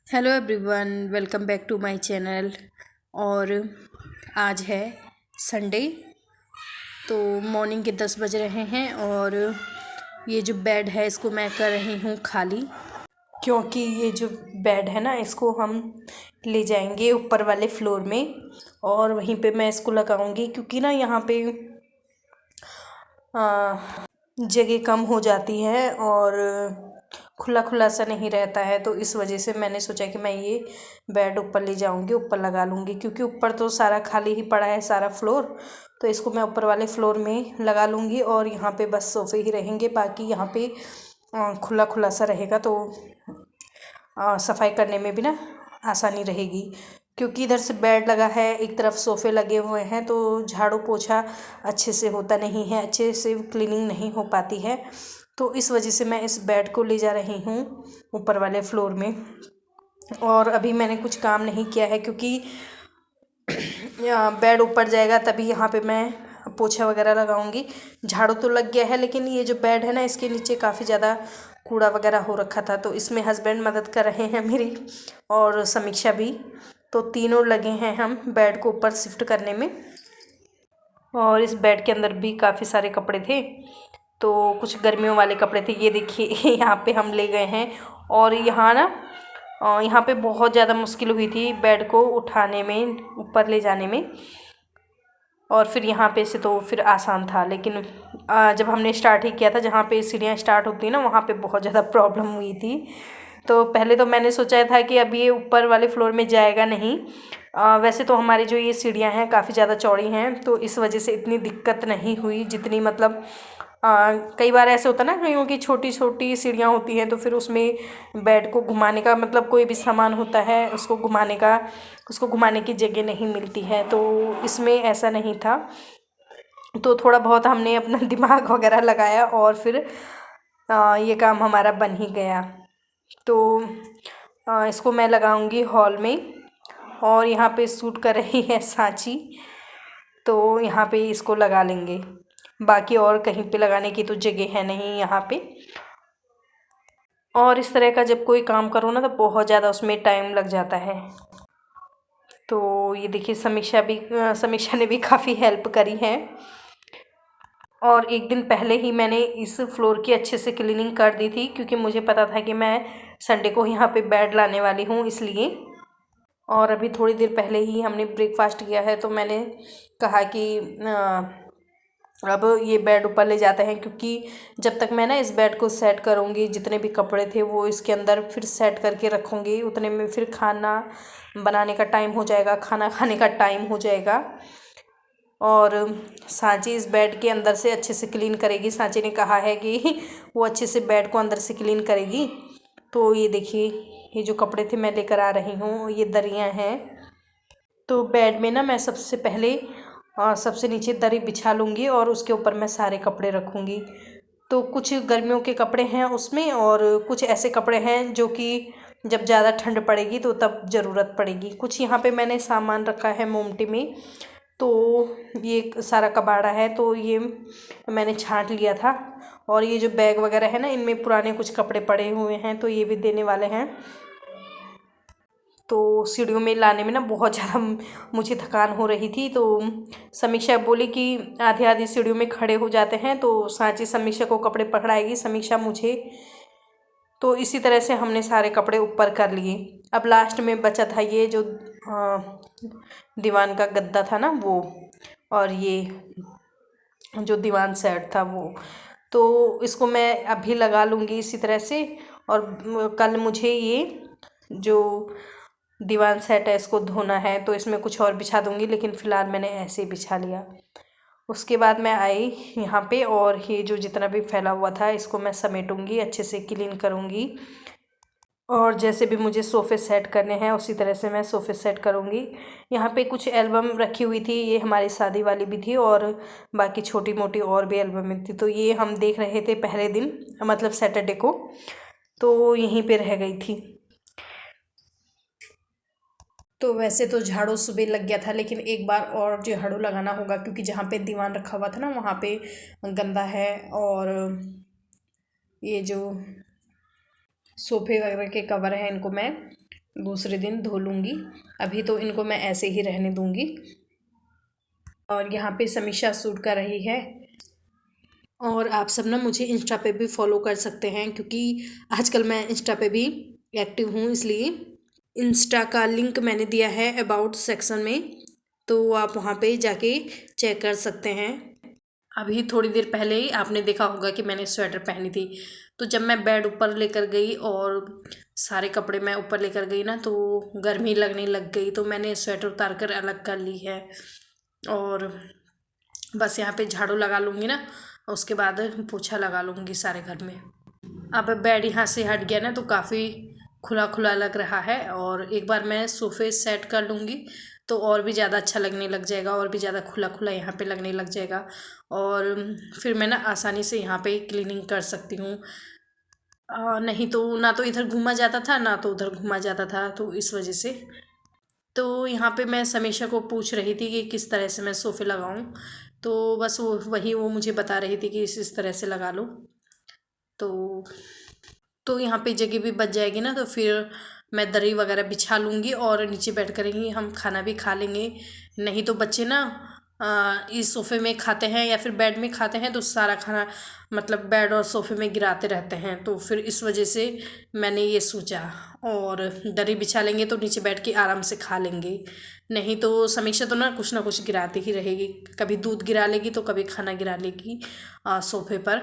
Hello everyone, welcome back to my channel. और आज है संडे, तो मॉर्निंग के 10 बज रहे हैं और ये जो बेड है इसको मैं कर रही हूँ खाली, क्योंकि ये जो बेड है ना इसको हम ले जाएंगे ऊपर वाले फ्लोर में और वहीं पे मैं इसको लगाऊंगी, क्योंकि ना यहाँ पे जगह कम हो जाती है और खुला खुला सा नहीं रहता है। तो इस वजह से मैंने सोचा कि मैं ये बेड ऊपर ले जाऊंगी, ऊपर लगा लूँगी, क्योंकि ऊपर तो सारा खाली ही पड़ा है सारा फ्लोर। तो इसको मैं ऊपर वाले फ्लोर में लगा लूँगी और यहाँ पे बस सोफ़े ही रहेंगे, बाकी यहाँ पे खुला खुला सा रहेगा, तो सफाई करने में भी ना आसानी रहेगी। क्योंकि इधर से बेड लगा है, एक तरफ सोफ़े लगे हुए हैं, तो झाड़ू पोछा अच्छे से होता नहीं है, अच्छे से क्लीनिंग नहीं हो पाती है। तो इस वजह से मैं इस बेड को ले जा रही हूँ ऊपर वाले फ्लोर में। और अभी मैंने कुछ काम नहीं किया है, क्योंकि बेड ऊपर जाएगा तभी यहाँ पे मैं पोछा वगैरह लगाऊंगी। झाड़ू तो लग गया है, लेकिन ये जो बेड है ना इसके नीचे काफ़ी ज़्यादा कूड़ा वगैरह हो रखा था, तो इसमें हस्बैंड मदद कर रहे हैं मेरी, और समीक्षा भी। तो तीनों लगे हैं हम बेड को ऊपर शिफ्ट करने में। और इस बेड के अंदर भी काफ़ी सारे कपड़े थे, तो कुछ गर्मियों वाले कपड़े थे, ये देखिए यहाँ पे हम ले गए हैं। और यहाँ ना यहाँ पे बहुत ज़्यादा मुश्किल हुई थी बेड को उठाने में, ऊपर ले जाने में। और फिर यहाँ पे से तो फिर आसान था, लेकिन जब हमने स्टार्ट ही किया था, जहाँ पे सीढ़ियाँ स्टार्ट होती हैं ना वहाँ पे बहुत ज़्यादा प्रॉब्लम हुई थी। तो पहले तो मैंने सोचा था कि अब ये ऊपर वाले फ्लोर में जाएगा नहीं। वैसे तो हमारी जो ये सीढ़ियाँ हैं काफ़ी ज़्यादा चौड़ी हैं, तो इस वजह से इतनी दिक्कत नहीं हुई जितनी, मतलब कई बार ऐसे होता है ना, कईयों की छोटी छोटी सीढ़ियाँ होती हैं, तो फिर उसमें बेड को घुमाने का, मतलब कोई भी सामान होता है उसको घुमाने का, उसको घुमाने की जगह नहीं मिलती है, तो इसमें ऐसा नहीं था। तो थोड़ा बहुत हमने अपना दिमाग वगैरह लगाया और फिर ये काम हमारा बन ही गया। तो इसको मैं लगाऊंगी हॉल में, और यहाँ पे सूट कर रही है सांची, तो यहाँ पे इसको लगा लेंगे। बाकी और कहीं पे लगाने की तो जगह है नहीं यहाँ पे। और इस तरह का जब कोई काम करो ना तो बहुत ज़्यादा उसमें टाइम लग जाता है। तो ये देखिए समीक्षा ने भी काफ़ी हेल्प करी है। और एक दिन पहले ही मैंने इस फ्लोर की अच्छे से क्लीनिंग कर दी थी, क्योंकि मुझे पता था कि मैं संडे को यहाँ पे बेड लाने वाली हूँ, इसलिए। और अभी थोड़ी देर पहले ही हमने ब्रेकफास्ट किया है, तो मैंने कहा कि अब ये बेड ऊपर ले जाते हैं, क्योंकि जब तक मैं ना इस बेड को सेट करूँगी, जितने भी कपड़े थे वो इसके अंदर फिर सेट करके रखूँगी, उतने में फिर खाना बनाने का टाइम हो जाएगा, खाना खाने का टाइम हो जाएगा। और सांची इस बेड के अंदर से अच्छे से क्लीन करेगी, सांची ने कहा है कि वो अच्छे से बेड को अंदर से क्लीन करेगी। तो ये देखिए, ये जो कपड़े थे मैं लेकर आ रही हूँ, ये दरियाँ हैं। तो बेड में ना मैं सबसे पहले सबसे नीचे दरी बिछा लूँगी और उसके ऊपर मैं सारे कपड़े रखूँगी। तो कुछ गर्मियों के कपड़े हैं उसमें, और कुछ ऐसे कपड़े हैं जो कि जब ज़्यादा ठंड पड़ेगी तो तब ज़रूरत पड़ेगी। कुछ यहाँ पे मैंने सामान रखा है मोमटी में, तो ये सारा कबाड़ा है, तो ये मैंने छांट लिया था। और ये जो बैग वगैरह है ना, इनमें पुराने कुछ कपड़े पड़े हुए हैं, तो ये भी देने वाले हैं। तो सीढ़ियों में लाने में ना बहुत ज़्यादा मुझे थकान हो रही थी, तो समीक्षा बोली कि आधी आधी सीढ़ियों में खड़े हो जाते हैं, तो सांची समीक्षा को कपड़े पकड़ाएगी, समीक्षा मुझे। तो इसी तरह से हमने सारे कपड़े ऊपर कर लिए। अब लास्ट में बचा था ये जो दीवान का गद्दा था ना वो, और ये जो दीवान सेट था वो, तो इसको मैं अभी लगा लूँगी इसी तरह से। और कल मुझे ये जो दीवान सेट है इसको धोना है, तो इसमें कुछ और बिछा दूँगी, लेकिन फ़िलहाल मैंने ऐसे ही बिछा लिया। उसके बाद मैं आई यहाँ पे, और ये जो जितना भी फैला हुआ था इसको मैं समेटूँगी, अच्छे से क्लीन करूँगी। और जैसे भी मुझे सोफ़े सेट करने हैं उसी तरह से मैं सोफ़े सेट करूँगी। यहाँ पे कुछ एल्बम रखी हुई थी, ये हमारी शादी वाली भी थी, और बाकी छोटी मोटी और भी एल्बम थी, तो ये हम देख रहे थे पहले दिन, मतलब सैटरडे को, तो यहीं पे रह गई थी। तो वैसे तो झाड़ू सुबह लग गया था, लेकिन एक बार और झाड़ू लगाना होगा, क्योंकि जहाँ पे दीवान रखा हुआ था ना वहाँ पे गंदा है। और ये जो सोफ़े वगैरह के कवर हैं इनको मैं दूसरे दिन धो लूँगी। अभी तो इनको मैं ऐसे ही रहने दूँगी। और यहाँ पे समीक्षा शूट कर रही है। और आप सब ना मुझे इंस्टा पे भी फॉलो कर सकते हैं, क्योंकि आजकल मैं इंस्टा पे भी एक्टिव हूँ, इसलिए इंस्टा का लिंक मैंने दिया है अबाउट सेक्शन में, तो आप वहाँ पे जाके चेक कर सकते हैं। अभी थोड़ी देर पहले ही आपने देखा होगा कि मैंने स्वेटर पहनी थी, तो जब मैं बेड ऊपर लेकर गई और सारे कपड़े मैं ऊपर लेकर गई ना, तो गर्मी लगने लग गई, तो मैंने स्वेटर उतार कर अलग कर ली है। और बस यहाँ पे झाड़ू लगा लूँगी ना, उसके बाद पोछा लगा लूँगी सारे घर में। अब बेड यहाँ से हट गया ना, तो काफ़ी खुला खुला लग रहा है। और एक बार मैं सोफ़े सेट कर लूँगी तो और भी ज़्यादा अच्छा लगने लग जाएगा, और भी ज़्यादा खुला खुला यहाँ पे लगने लग जाएगा। और फिर मैं ना आसानी से यहाँ पे क्लीनिंग कर सकती हूँ। नहीं तो ना तो इधर घूमा जाता था, ना तो उधर घूमा जाता था, तो इस वजह से। तो यहाँ पे मैं समीक्षा को पूछ रही थी कि किस तरह से मैं सोफ़े लगाऊं, तो बस वो मुझे बता रही थी कि इस तरह से लगा लो। तो यहाँ पे जगह भी बच जाएगी ना, तो फिर मैं दरी वगैरह बिछा लूँगी और नीचे बैठ कर ही हम खाना भी खा लेंगे। नहीं तो बच्चे ना इस सोफ़े में खाते हैं या फिर बेड में खाते हैं, तो सारा खाना मतलब बेड और सोफ़े में गिराते रहते हैं, तो फिर इस वजह से मैंने ये सोचा। और दरी बिछा लेंगे तो नीचे बैठ के आराम से खा लेंगे। नहीं तो समीक्षा तो ना कुछ गिराती ही रहेगी, कभी दूध गिरा लेगी तो कभी खाना गिरा लेगी सोफ़े पर।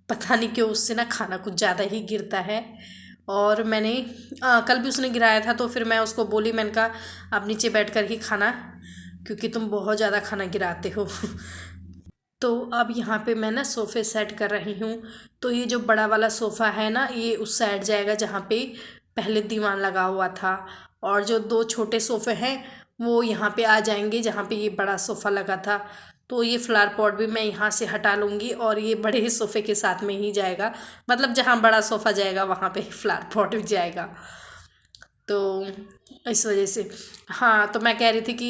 पता नहीं क्यों उससे ना खाना कुछ ज़्यादा ही गिरता है। और मैंने कल भी उसने गिराया था, तो फिर मैं उसको बोली, मैंने कहा आप नीचे बैठ कर ही खाना, क्योंकि तुम बहुत ज़्यादा खाना गिराते हो। तो अब यहाँ पे मैं ना सोफ़े सेट कर रही हूँ। तो ये जो बड़ा वाला सोफ़ा है ना, ये उस साइड जाएगा जहाँ पे पहले दीवान लगा हुआ था। और जो दो छोटे सोफ़े हैं वो यहाँ पे आ जाएंगे जहाँ पे ये बड़ा सोफ़ा लगा था। तो ये फ्लावर पॉट भी मैं यहाँ से हटा लूँगी और ये बड़े ही सोफ़े के साथ में ही जाएगा। मतलब जहाँ बड़ा सोफ़ा जाएगा वहाँ पे फ्लावर पॉट भी जाएगा। तो इस वजह से, हाँ, तो मैं कह रही थी कि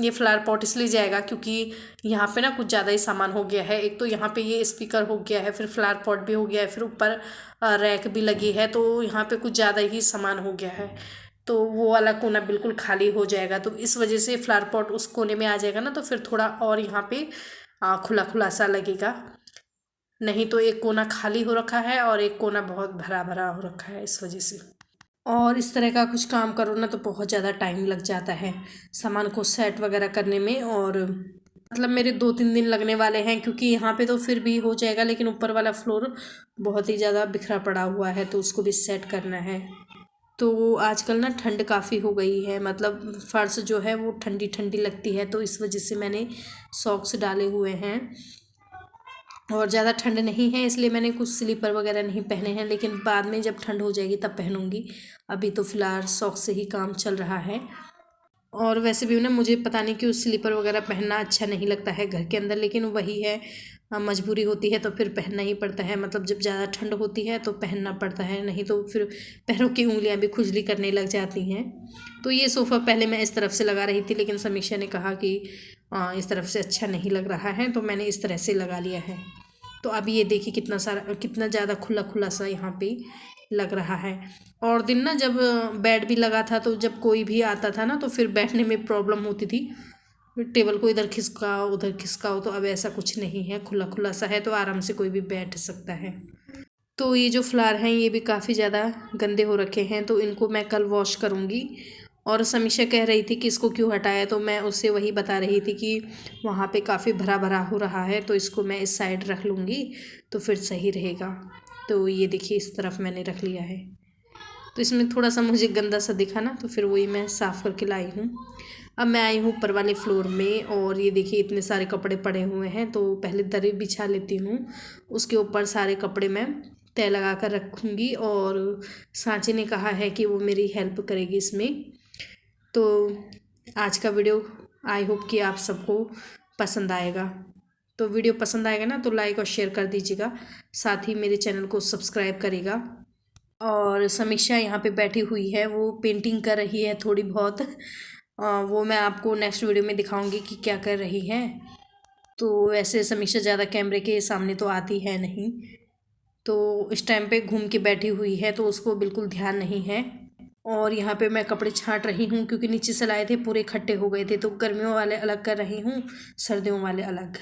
ये फ्लावर पॉट इसलिए जाएगा क्योंकि यहाँ पे ना कुछ ज़्यादा ही सामान हो गया है। एक तो यहाँ पे ये स्पीकर हो गया है, फिर फ्लावर पॉट भी हो गया है, फिर ऊपर रैक भी लगी है, तो यहाँ पे कुछ ज़्यादा ही सामान हो गया है। तो वो वाला कोना बिल्कुल खाली हो जाएगा, तो इस वजह से फ्लावर पॉट उस कोने में आ जाएगा ना, तो फिर थोड़ा और यहाँ पे खुला खुला सा लगेगा। नहीं तो एक कोना खाली हो रखा है और एक कोना बहुत भरा भरा हो रखा है, इस वजह से। और इस तरह का कुछ काम करो ना तो बहुत ज़्यादा टाइम लग जाता है सामान को सेट वगैरह करने में। और मतलब मेरे 2-3 दिन लगने वाले हैं, क्योंकि यहाँ पे तो फिर भी हो जाएगा, लेकिन ऊपर वाला फ्लोर बहुत ही ज़्यादा बिखरा पड़ा हुआ है, तो उसको भी सेट करना है। तो आजकल ना ठंड काफ़ी हो गई है, मतलब फर्श जो है वो ठंडी ठंडी लगती है, तो इस वजह से मैंने सॉक्स डाले हुए हैं। और ज़्यादा ठंड नहीं है इसलिए मैंने कुछ स्लीपर वगैरह नहीं पहने हैं, लेकिन बाद में जब ठंड हो जाएगी तब पहनूंगी। अभी तो फ़िलहाल सॉक्स से ही काम चल रहा है। और वैसे भी ना मुझे पता नहीं क्यों स्लीपर वगैरह पहनना अच्छा नहीं लगता है घर के अंदर, लेकिन वही है, मजबूरी होती है तो फिर पहनना ही पड़ता है। मतलब जब ज़्यादा ठंड होती है तो पहनना पड़ता है, नहीं तो फिर पैरों की उंगलियां भी खुजली करने लग जाती हैं। तो ये सोफ़ा पहले मैं इस तरफ से लगा रही थी, लेकिन समीक्षा ने कहा कि इस तरफ से अच्छा नहीं लग रहा है, तो मैंने इस तरह से लगा लिया है। तो अभी ये देखिए कितना ज़्यादा खुला खुला सा यहाँ पे लग रहा है। और दिन ना जब बेड भी लगा था, तो जब कोई भी आता था ना तो फिर बैठने में प्रॉब्लम होती थी, टेबल को इधर खिसकाओ उधर खिसकाओ। तो अब ऐसा कुछ नहीं है, खुला खुला सा है, तो आराम से कोई भी बैठ सकता है। तो ये जो फ्लावर हैं ये भी काफ़ी ज़्यादा गंदे हो रखे हैं, तो इनको मैं कल वॉश करूँगी। और समीक्षा कह रही थी कि इसको क्यों हटाया, तो मैं उससे वही बता रही थी कि वहाँ पे काफ़ी भरा भरा हो रहा है, तो इसको मैं इस साइड रख लूँगी तो फिर सही रहेगा। तो ये देखिए इस तरफ मैंने रख लिया है। तो इसमें थोड़ा सा मुझे गंदा सा दिखा ना, तो फिर वही मैं साफ़ करके लाई हूँ। अब मैं आई हूँ ऊपर वाले फ्लोर में, और ये देखिए इतने सारे कपड़े पड़े हुए हैं, तो पहले दरी बिछा लेती हूँ, उसके ऊपर सारे कपड़े मैं तय लगा कर रखूँगी। और सांची ने कहा है कि वो मेरी हेल्प करेगी इसमें। तो आज का वीडियो आई होप कि आप सबको पसंद आएगा। तो वीडियो पसंद आएगा ना तो लाइक और शेयर कर दीजिएगा, साथ ही मेरे चैनल को सब्सक्राइब करेगा। और समीक्षा यहाँ पे बैठी हुई है, वो पेंटिंग कर रही है थोड़ी बहुत। वो मैं आपको नेक्स्ट वीडियो में दिखाऊंगी कि क्या कर रही है। तो वैसे समीक्षा ज़्यादा कैमरे के सामने तो आती है नहीं, तो इस टाइम पे घूम के बैठी हुई है, तो उसको बिल्कुल ध्यान नहीं है। और यहाँ पे मैं कपड़े छांट रही हूँ क्योंकि नीचे से लाए थे पूरे इकट्ठे हो गए थे, तो गर्मियों वाले अलग कर रही हूँ, सर्दियों वाले अलग।